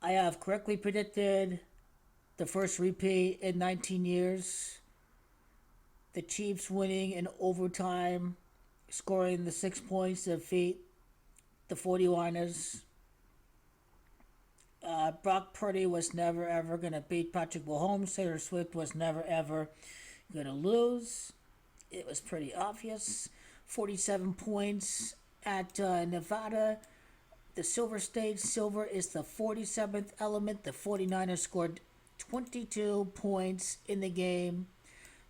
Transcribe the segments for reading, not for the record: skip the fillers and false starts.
I have correctly predicted the first repeat in 19 years. The Chiefs winning in overtime, scoring the 6 points to defeat the 49ers. Brock Purdy was never ever going to beat Patrick Mahomes. Taylor Swift was never ever going to lose. It was pretty obvious. 47 points at Nevada. The Silver State. Silver is the 47th element. The 49ers scored 22 points in the game.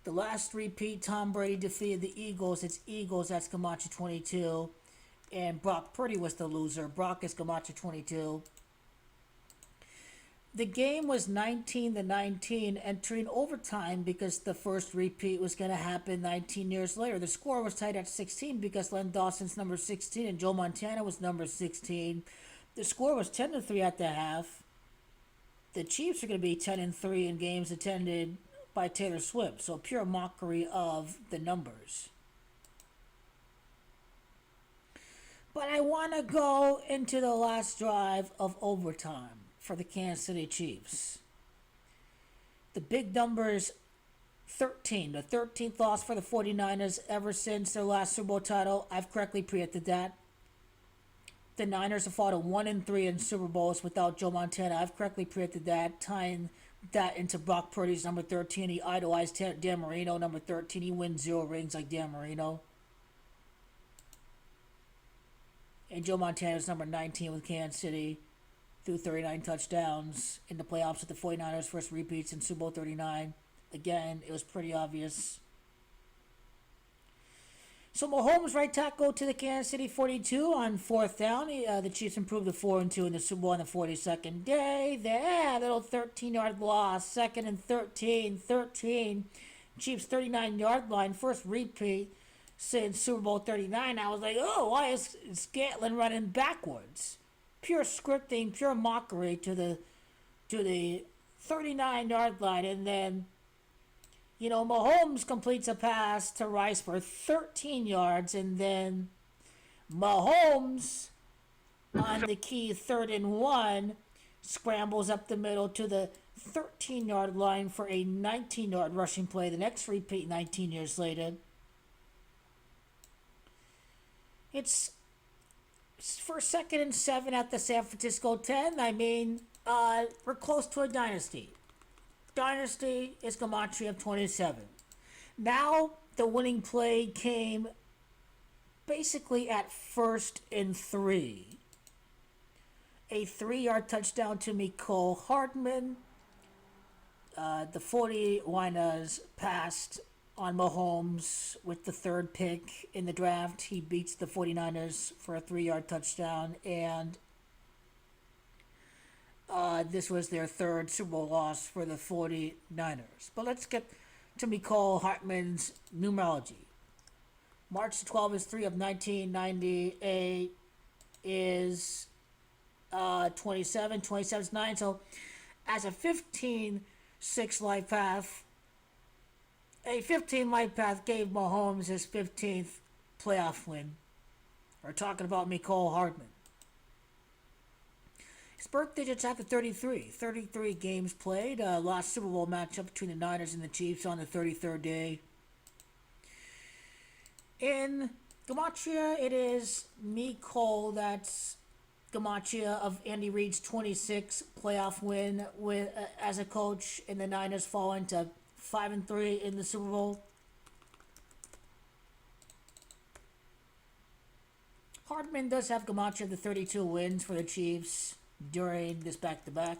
The last repeat, Tom Brady defeated the Eagles. It's Eagles, that's Camacho 22. And Brock Purdy was the loser. Brock is Camacho 22. The game was 19-19, entering overtime because the first repeat was going to happen 19 years later. The score was tied at 16 because Len Dawson's number 16 and Joe Montana was number 16. The score was 10-3 at the half. The Chiefs are going to be 10-3 in games attended by Taylor Swift, so pure mockery of the numbers. But I want to go into the last drive of overtime for the Kansas City Chiefs. The big numbers 13. The 13th loss for the 49ers ever since their last Super Bowl title. I've correctly predicted that. The Niners have fought a 1-3 in Super Bowls without Joe Montana. I've correctly predicted that, tying that into Brock Purdy's number 13. He idolized Dan Marino, number 13. He wins 0 rings like Dan Marino. And Joe Montana's number 19 with Kansas City. Threw 39 touchdowns in the playoffs with the 49ers' first repeats in Super Bowl 39. Again, it was pretty obvious. So Mahomes right tackle to the Kansas City 42 on 4th down. The Chiefs improved to 4-2 in the Super Bowl on the 42nd day. There, little 13-yard loss. 2nd and 13. Chiefs 39-yard line. First repeat since Super Bowl 39. I was like, oh, why is Scantlin running backwards? Pure scripting, pure mockery to the 39-yard line. And then, Mahomes completes a pass to Rice for 13 yards. And then Mahomes, on the key 3rd and 1, scrambles up the middle to the 13-yard line for a 19-yard rushing play. The next repeat 19 years later. It's for 2nd and 7 at the San Francisco 10. I mean, we're close to a dynasty. Dynasty is Gematria of 27. Now, the winning play came basically at 1st and 3. A 3-yard touchdown to Mecole Hardman. The 49ers passed on Mahomes with the 3rd pick in the draft. He beats the 49ers for a 3-yard touchdown, and this was their 3rd Super Bowl loss for the 49ers. But let's get to Mecole Hardman's numerology. March 12 is 3 of 1998 is 27. 27 is 9. So as a 15-6 life path, a 15 life path gave Mahomes his 15th playoff win. We're talking about Mecole Hardman. His birth digits after 33. 33 games played. Last Super Bowl matchup between the Niners and the Chiefs on the 33rd day. In Gematria, it is Mecole. That's Gematria of Andy Reid's 26 playoff win with as a coach, and the Niners fall into 5-3 in the Super Bowl. Hardman does have Gematria of the 32 wins for the Chiefs during this back-to-back.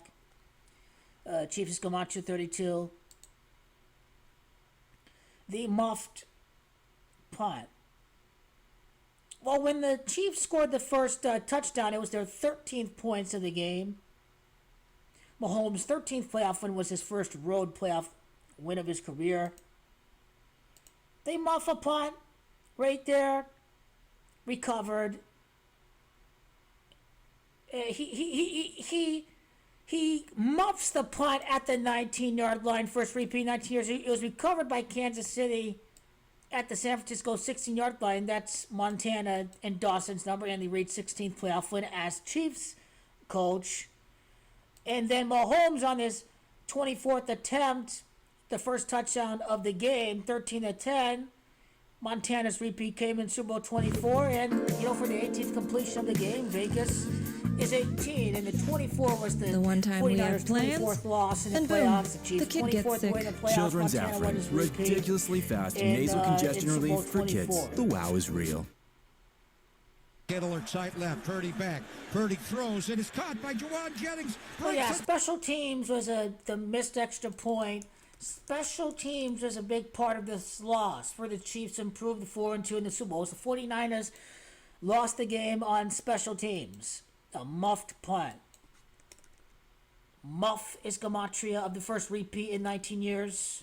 Chiefs is Gematria 32. The muffed punt. Well, when the Chiefs scored the first touchdown, it was their 13th points of the game. Mahomes' 13th playoff win was his first road playoff win of his career. They muff a punt right there. Recovered. He muffs the punt at the 19-yard line. First repeat, 19 years. It was recovered by Kansas City at the San Francisco 16-yard line. That's Montana and Dawson's number. Andy Reid's 16th playoff win as Chiefs coach. And then Mahomes on his 24th attempt, the first touchdown of the game, 13-10. Montana's repeat came in Super Bowl 24, and for the 18th completion of the game, Vegas is 18, and the 24 was the one time we had 49ers' plans, 24th loss in the and boom, playoffs. The Chiefs' the kid gets 24th sick. win in the playoffs. Children's Montana won his Afrin, repeat. ridiculously fast And, nasal in congestion Super Bowl relief for kids. 24. The wow is real. Kittle or tight left. Purdy back. Purdy throws and is caught by Jawan Jennings. Oh yeah, special teams was the missed extra point. Special teams was a big part of this loss for the Chiefs, improved to 4-2 in the Super Bowl. The 49ers lost the game on special teams. A muffed punt. Muff is gematria of the first repeat in 19 years.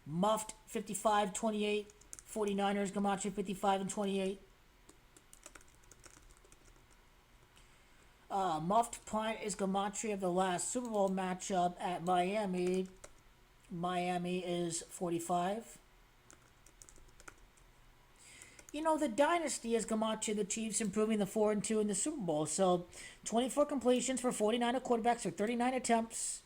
Muffed 55-28. 49ers gematria 55-28. Muffed punt is gematria of the last Super Bowl matchup at Miami. Miami is 45. The dynasty is gematria of the Chiefs, improving the 4-2 in the Super Bowl. So 24 completions for 49 quarterbacks or 39 attempts.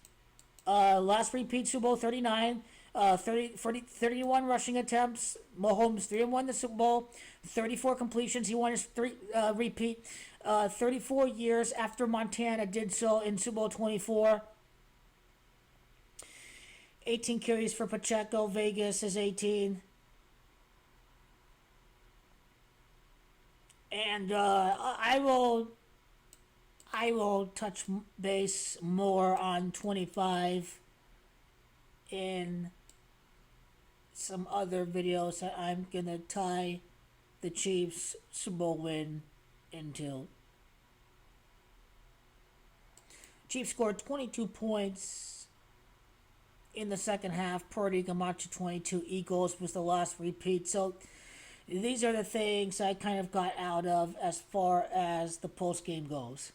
Last repeat Super Bowl 39. 31 rushing attempts. Mahomes 3-1 the Super Bowl. 34 completions. He won his repeat. 34 years after Montana did so in Super Bowl 24. 18 carries for Pacheco. Vegas is 18. And I will touch base more on 25 in some other videos that I'm gonna tie the Chiefs Super Bowl win into. Chiefs scored 22 points in the second half. Purdy, gematria 22. Eagles was the last repeat. So these are the things I kind of got out of as far as the post game goes.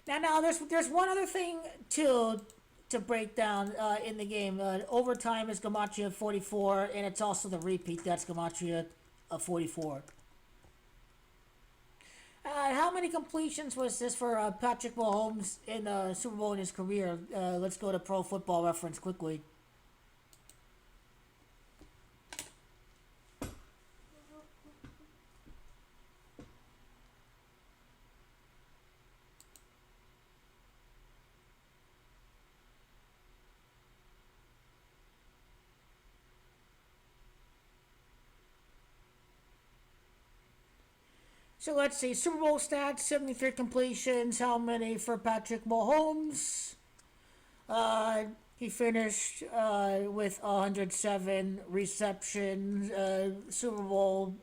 Now there's one other thing to break down in the game. Overtime is gematria 44, and it's also the repeat that's gematria 44. How many completions was this for Patrick Mahomes in the Super Bowl in his career? Let's go to Pro Football Reference quickly. So let's see, Super Bowl stats, 73 completions. How many for Patrick Mahomes? He finished with 107 receptions. Super Bowl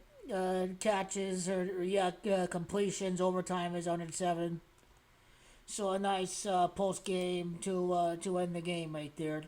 catches completions. Overtime is 107. So a nice post game to end the game right there.